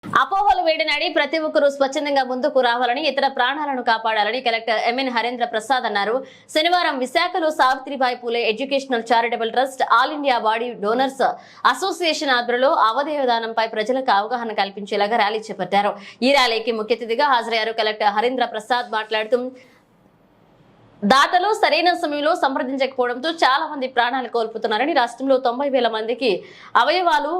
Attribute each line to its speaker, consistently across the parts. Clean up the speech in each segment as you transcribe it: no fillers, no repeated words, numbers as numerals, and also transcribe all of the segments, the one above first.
Speaker 1: అపోహలు వేడినాడి ప్రతి ఒక్కరూ స్వచ్ఛందంగా ముందుకు రావాలని ఇతర ప్రాణాలను కాపాడాలని కలెక్టర్ ఎంఎన్ హరేంద్ర ప్రసాద్ అన్నారు. శనివారం విశాఖలో Savitribai Phule educational charitable trust all India body donors association ఆధ్వర్యంలో అవయవదానంపై ప్రజలకు అవగాహన కల్పించేలాగా ర్యాలీ చేపట్టారు. ఈ ర్యాలీకి ముఖ్య అతిథిగా హాజరయ్యారు. కలెక్టర్ హరేంద్ర ప్రసాద్ మాట్లాడుతూ దాతలు సరైన సమయంలో సంప్రదించకపోవడంతో చాలా మంది ప్రాణాలు కోల్పోతున్నారని, రాష్ట్రంలో 90,000 మందికి అవయవాలు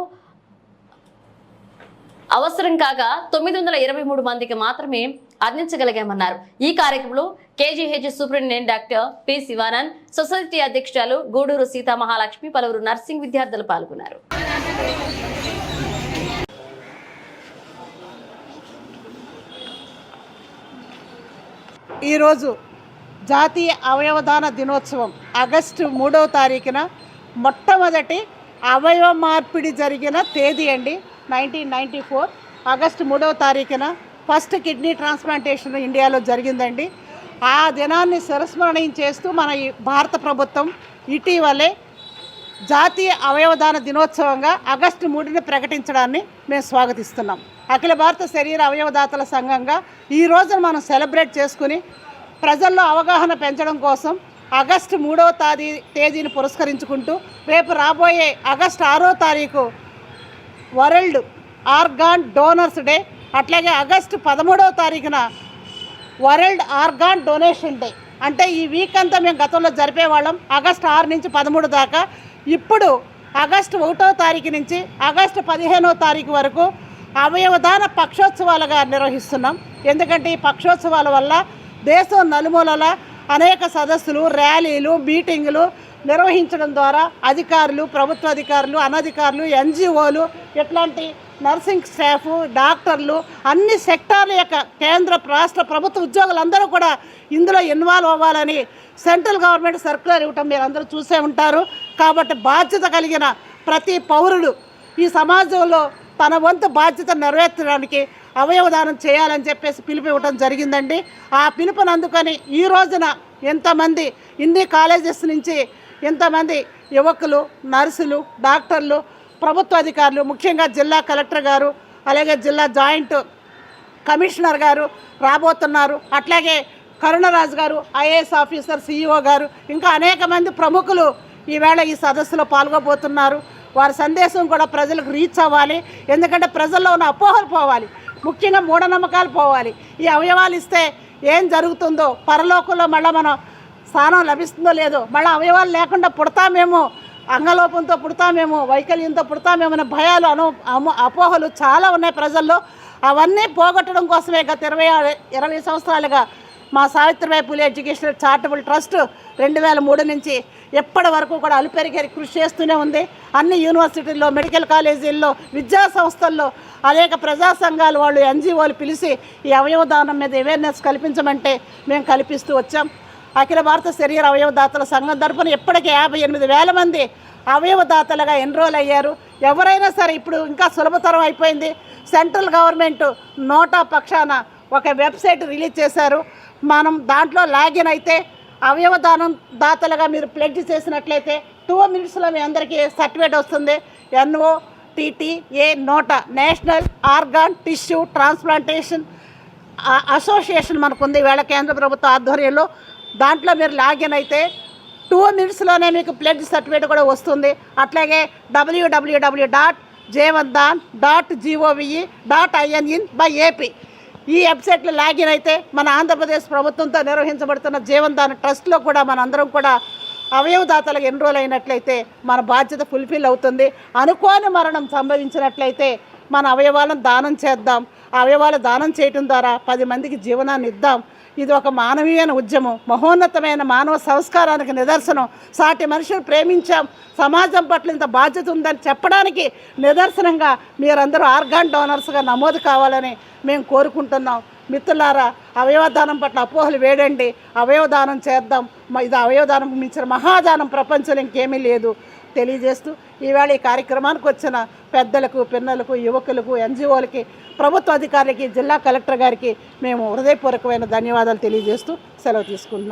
Speaker 1: అవసరం కాగా 923 మందికి మాత్రమే అందించగలిగామన్నారు. ఈ కార్యక్రమంలో KGH superintendent doctor P Shivanand, society అధ్యక్షురాలు గూడూరు సీతా మహాలక్ష్మి, పలువురు నర్సింగ్ విద్యార్థులు పాల్గొన్నారు.
Speaker 2: ఈరోజు జాతీయ అవయవదాన దినోత్సవం ఆగస్టు 3వ తారీఖున మొట్టమొదటి అవయవ మార్పిడి జరిగిన తేదీ అండి. 1994 ఆగస్టు 3వ తారీఖున ఫస్ట్ కిడ్నీ ట్రాన్స్ప్లాంటేషన్ ఇండియాలో జరిగిందండి. ఆ దినాన్ని శిరస్మరణం చేస్తూ మన భారత ప్రభుత్వం ఇటీవలే జాతీయ అవయవదాన దినోత్సవంగా ఆగస్టు 3ని ప్రకటించడాన్ని మేము స్వాగతిస్తున్నాం. అఖిల భారత శరీర అవయవదాతల సంఘంగా ఈ రోజున మనం సెలబ్రేట్ చేసుకుని ప్రజల్లో అవగాహన పెంచడం కోసం ఆగస్టు 3వ తేదీని పురస్కరించుకుంటూ రేపు రాబోయే ఆగస్టు 6వ తారీఖు వరల్డ్ ఆర్గాన్ డోనర్స్ డే, అట్లాగే ఆగస్టు 13వ తారీఖున వరల్డ్ ఆర్గాన్ డొనేషన్ డే. అంటే ఈ వీక్ అంతా మేము గతంలో జరిపేవాళ్ళం ఆగస్టు 6 నుంచి 13 దాకా. ఇప్పుడు ఆగస్టు 1వ తారీఖు నుంచి ఆగస్టు 15వ తారీఖు వరకు అవయవదాన పక్షోత్సవాలుగా నిర్వహిస్తున్నాం. ఎందుకంటే ఈ పక్షోత్సవాల వల్ల దేశం నలుమూలల అనేక సదస్సులు, ర్యాలీలు, మీటింగులు నిర్వహించడం ద్వారా అధికారులు, ప్రభుత్వ అధికారులు, అనధికారులు, ఎన్జిఓలు, ఇట్లాంటి నర్సింగ్ స్టాఫ్, డాక్టర్లు, అన్ని సెక్టార్ల యొక్క కేంద్ర రాష్ట్ర ప్రభుత్వ ఉద్యోగులందరూ కూడా ఇందులో ఇన్వాల్వ్ అవ్వాలని సెంట్రల్ గవర్నమెంట్ సర్క్యులర్ ఇవ్వటం మీరు అందరూ చూసే ఉంటారు. కాబట్టి బాధ్యత కలిగిన ప్రతి పౌరుడు ఈ సమాజంలో తన వంతు బాధ్యత నెరవేర్చడానికి అవయవదానం చేయాలని చెప్పేసి పిలుపు ఇవ్వటం జరిగిందండి. ఆ పిలుపుని అందుకని ఈ రోజున ఎంతమంది ఇన్ని కాలేజెస్ నుంచి ఎంతమంది యువకులు, నర్సులు, డాక్టర్లు, ప్రభుత్వ అధికారులు, ముఖ్యంగా జిల్లా కలెక్టర్ గారు, అలాగే జిల్లా జాయింట్ కమిషనర్ గారు రాబోతున్నారు. అట్లాగే కరుణరాజు గారు, ఐఏఎస్ ఆఫీసర్, సిఇఓ గారు, ఇంకా అనేక మంది ప్రముఖులు ఈవేళ ఈ సదస్సులో పాల్గొబోతున్నారు. వారి సందేశం కూడా ప్రజలకు రీచ్ అవ్వాలి. ఎందుకంటే ప్రజల్లో ఉన్న అపోహలు పోవాలి, ముఖ్యంగా మూఢనమ్మకాలు పోవాలి. ఈ అవయవాలు ఇస్తే ఏం జరుగుతుందో, పరలోకంలో మళ్ళీ మనం స్థానం లభిస్తుందో లేదో, మళ్ళీ అవయవాలు లేకుండా పుడతామేమో, అంగలోపంతో పుడతామేమో, వైకల్యంతో పుడతామేమో అనే భయాలు, అపోహలు చాలా ఉన్నాయి ప్రజల్లో. అవన్నీ పోగొట్టడం కోసమే గత 20 సంవత్సరాలుగా మా Savitribai Phule educational charitable trust 2003 నుంచి ఎప్పటి వరకు కూడా అలుపెరిగి కృషి చేస్తూనే ఉంది. అన్ని యూనివర్సిటీల్లో, మెడికల్ కాలేజీల్లో, విద్యా సంస్థల్లో అనేక ప్రజా సంఘాలు వాళ్ళు, ఎన్జిఓలు పిలిచి ఈ అవయవదానం మీద అవేర్నెస్ కల్పించమంటే మేము కల్పిస్తూ వచ్చాం. అఖిల భారత శరీర అవయవదాతల సంఘం తరఫున ఇప్పటికే 58,000 మంది అవయవదాతలుగా ఎన్రోల్ అయ్యారు. ఎవరైనా సరే ఇప్పుడు ఇంకా సులభతరం అయిపోయింది. సెంట్రల్ గవర్నమెంట్ నోటా పక్షాన ఒక వెబ్సైట్ రిలీజ్ చేశారు. మనం దాంట్లో లాగిన్ అయితే అవయవదానం దాతలుగా మీరు ప్లెడ్జ్ చేసినట్లయితే 2 minutesలో మీ అందరికీ సర్టిఫికేట్ వస్తుంది. NOTTA NOTTO, national organ tissue transplantation association మనకుంది ఈవేళ కేంద్ర ప్రభుత్వ ఆధ్వర్యంలో. దాంట్లో మీరు లాగిన్ అయితే 2 minutesలోనే మీకు ప్లెడ్జ్ సర్టిఫికేట్ కూడా వస్తుంది. అట్లాగే www.jeevandan.gov.in/AP ఈ వెబ్సైట్లో లాగిన్ అయితే మన ఆంధ్రప్రదేశ్ ప్రభుత్వంతో నిర్వహించబడుతున్న జీవన్దాన్ ట్రస్ట్లో కూడా మనందరం కూడా అవయవదాతలకు ఎన్రోల్ అయినట్లయితే మన బాధ్యత ఫుల్ఫిల్ అవుతుంది. అనుకోని మరణం సంభవించినట్లయితే మన అవయవాలను దానం చేద్దాం. అవయవాలు దానం చేయటం ద్వారా 10 మందికి జీవనాన్ని ఇద్దాం. ఇది ఒక మానవీయమైన ఉద్యమం, మహోన్నతమైన మానవ సంస్కారానికి నిదర్శనం. సాటి మనుషులు ప్రేమించాం, సమాజం పట్ల ఇంత బాధ్యత ఉందని చెప్పడానికి నిదర్శనంగా మీరందరూ ఆర్గాన్ డోనర్స్గా నమోదు కావాలని మేము కోరుకుంటున్నాం. మిత్రులారా, అవయవదానం పట్ల అపోహలు వేడండి, అవయవదానం చేద్దాం. ఇది అవయవదానం మించిన మహాదానం ప్రపంచంలో ఇంకేమీ లేదు తెలియజేస్తూ ఈవేళ ఈ కార్యక్రమానికి వచ్చిన పెద్దలకు, పిన్నలకు, యువకులకు, ఎన్జిఓలకి, ప్రభుత్వ అధికారులకి, జిల్లా కలెక్టర్ గారికి మేము హృదయపూర్వకమైన ధన్యవాదాలు తెలియజేస్తూ సెలవు తీసుకుంటున్నాం.